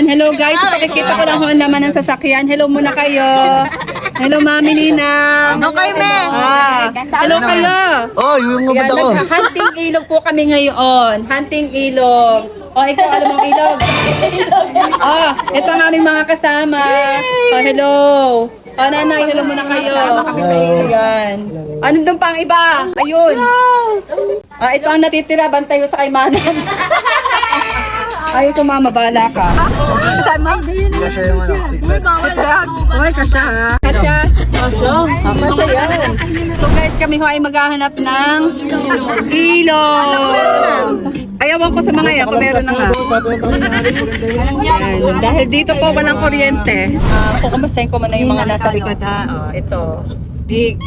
Hello guys, pakikita ko lang ho ang laman ng sasakyan. Hello muna kayo. Hello Mami Nina. Okay, me. Hello kayo. Oh, yung Yan, ubad ako. hunting ilog po kami ngayon. Hunting ilog. Oh, ikaw alam mo ang ilog. Oh, ito ang aming mga kasama. Oh, hello. Oh, nanay, hello muna kayo. Kasama kami sa ilog. Yan. Ano doon pang iba? Ayun. Ah, ito ang natitira. Bantay ko sa kaymanan. Ay, sumama, bala ka. Sama? Kasi yung ano. Uy, kasya ha? Kasya? Kasya yan. So guys, kami ho ay maghahanap ng ilog. Ayawan ko sa mga yan kung meron na nga. Ayan. Dahil dito po walang kuryente. Kukumustahin ko muna yung mga nasa likod ha. Oh, ito. Big.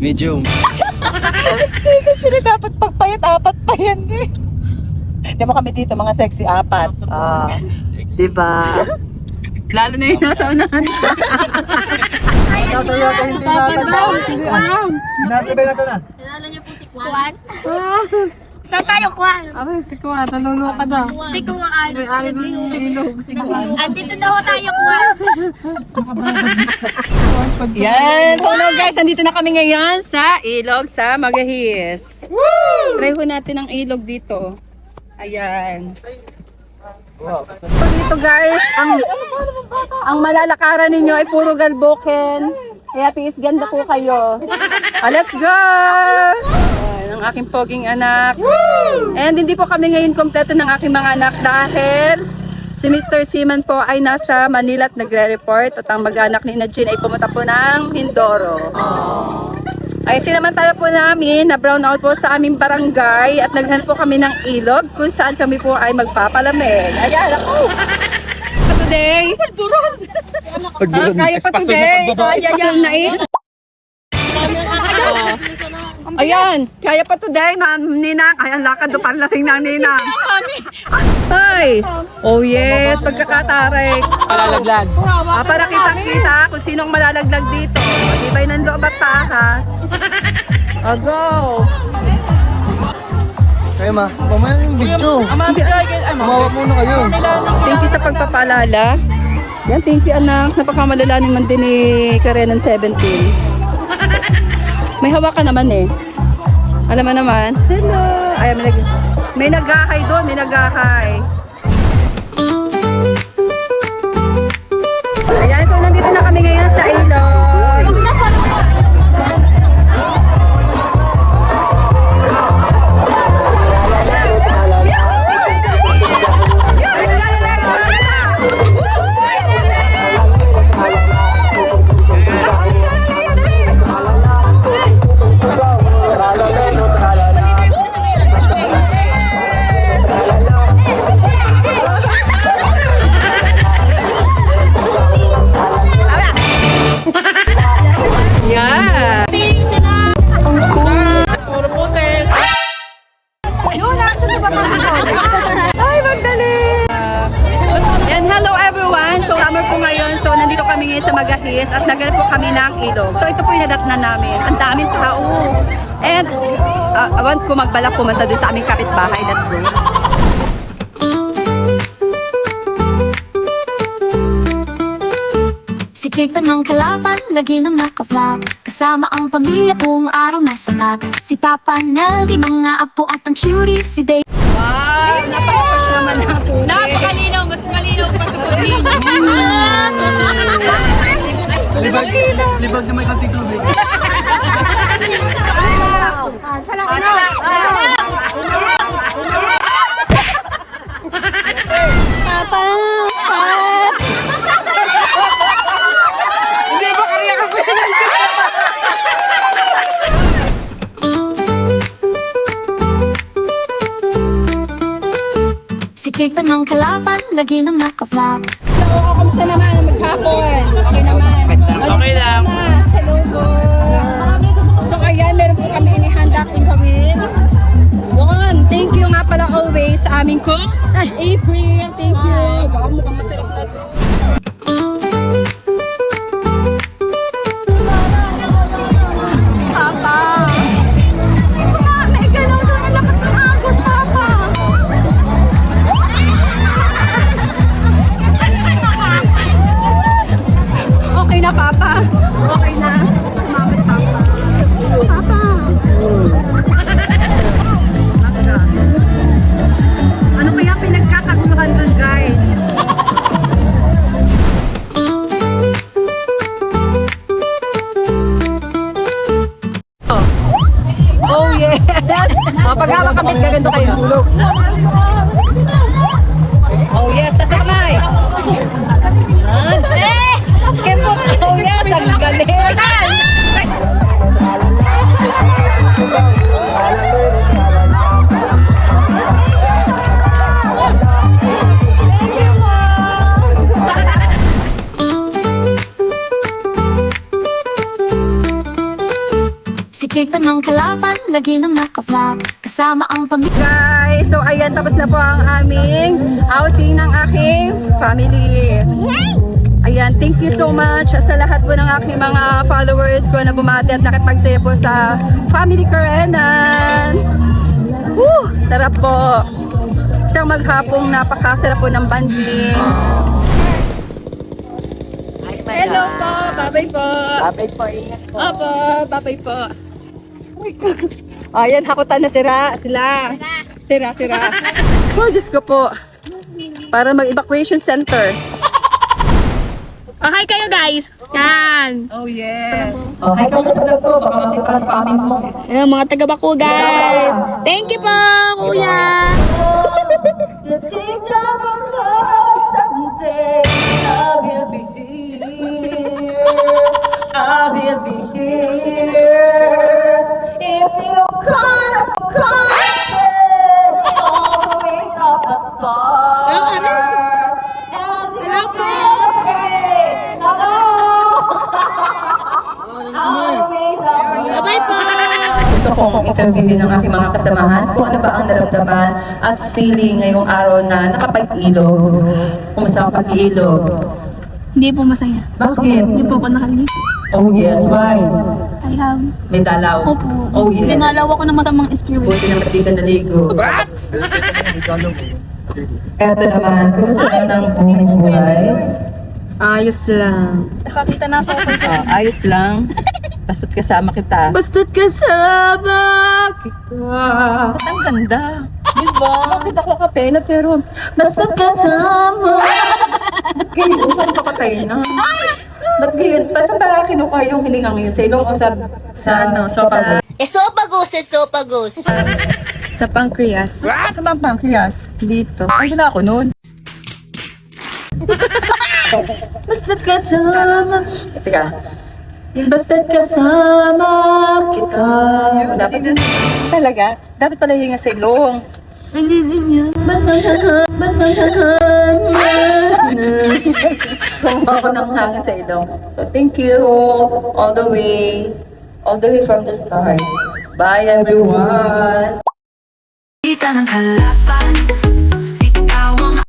Medium. Sino dapat pagpayat? Apat pa yan eh. Di ba kami dito mga sexy apat? Ah, diba? Lalo na yung nasa unahan. Tatalo ka hindi natin. Nasa ba nasa na? Nalala niyo po si Kwan? Saan tayo, Kwan? Abay, si Kuya, nalulu ka na. Si Kwan. May alim ng ilog, si Kuya. Andito na ho tayo, Kwan. Yan! So now guys, andito na kami ngayon sa ilog sa Magahis. Try ho natin ang ilog dito. Ayan. So dito guys, ang malalakaran ninyo ay puro galboken. Kaya tiis ganda po kayo. Let's go! Ayan, ang aking poging anak. And hindi po kami ngayon kompleto ng aking mga anak dahil si Mr. Seaman po ay nasa Manila at nagre-report at ang mag-anak ni Jean ay pumunta po ng Mindoro. Ay sinamantala po namin na brown out po sa aming barangay at naghanap po kami ng ilog kung saan kami po ay magpapalamig. Ayan ako! Today, kaya pa today, kaya na eh. Ayan, kaya pa today, Ma'am Ninang. Ayan, lakad do para lasing ng Ninang. Hi! Oh yes, pagkakatarik. Palalaglag. Para kitang-kita kung sinong malalaglag dito. Di ba'y nanloob at taha? Oh, go! Kaya ma, mamaya yung video. Umawak muna kayo. Thank you sa pagpapaalala. Yan, thank you anak. Napakamalalaning man din ni Karenan 17. May hawa ka naman eh. Alam mo naman. Hello! Ay, may naghahay doon, may naghahay. Ayan, so nandito na kami ngayon sa ilog. Yeah. Ay, magdali! And hello everyone! So, summer po ngayon. So, nandito kami ngayon sa Magahis at naghanap po kami ng ilog. So, ito po yung nadatnan namin. Ang daming tao. And, awan ko magbalak pumunta doon sa aming kapitbahay. Let's go. Si Chika ng Kalapan, lagi nang naka-vlog. Kasama ang pamilya buong araw nasa lag. Si Papa Nelly, mga apo at ang cutie, si Dave. Wow! Napaka-push naman na po. Napakalinaw, mas malinaw pa sa pagkain. Libag na may kanting tubig. Si Chika ng Kalapan, lagi nang naka-vlog. So, kamusta naman? Maghapon? Okay naman? Okay lang. Hello po. So, ayan, meron po kami inihanda kami. Yun, thank you nga pala always sa aming cook. April, thank you. Baka mukhang masarap na to. Papa! May galaw doon. Ang lakas ng agos, Papa! kakabit, gagando kayo. Oh yes, sasakay. Kepot, oh yes, ang galing. Si Chika ng kalaban, lagi nang naka-vlog kasama ang pamilya. Guys, so ayan, tapos na po ang aming outing ng aking family. Ayan, thank you so much sa lahat po ng aking mga followers ko na bumati at nakipagsaya po sa Family Karenan. Woo! Sarap po. Isang maghapong napakasarap po ng banding. Hello po! Bye-bye po! Babay po, ingat po. Opo, bye-bye po. Ayan, hakutan na sira. Sira. Oh, Diyos ko po. Para mag-evacuation center. Okay kayo guys. Yan. Oh, yes. Oh, hi ka mo sa vlog ko. Baka makita ang family mo. Ayan, mga taga-Baku guys. Thank you po, kuya. Bye po. Gusto kong interviewin ng aking mga kasamahan kung ano ba ang naramdaman at feeling ngayong araw na nakapag-ilog. Kumusta ang pag-ilog? Hindi po masaya. Bakit? Hindi po ako nakaligo. Oh yes, why? I have. May dalaw. Opo. Oh yes. Dinalaw ako ng masamang spirit. Buti naman di ka naligo. Eto naman, kumusta naman ang buhay? Ayos lang. Nakakita na ako. Ayos lang. Basta't kasama kita. Basta't kasama kita. Ba't ang ganda? Diba? Bakit ako kapela pero basta't kasama. Ba't gayon? Ba't kapatay na? Ba't gayon? Basta ba kinukuha yung hiningang yun sa ilong o sa sopa? Esophagus. Sa pancreas. Sa bang pancreas? Dito. Ay, wala ako noon. Basta't kasama. Teka. Basta't kasama kita. Dapat talaga. Dapat pala yung sa ilong. Basta kumuha ko ng hangin sa ilong. So thank you all the way from the start. Bye everyone. Chika ng kalaban,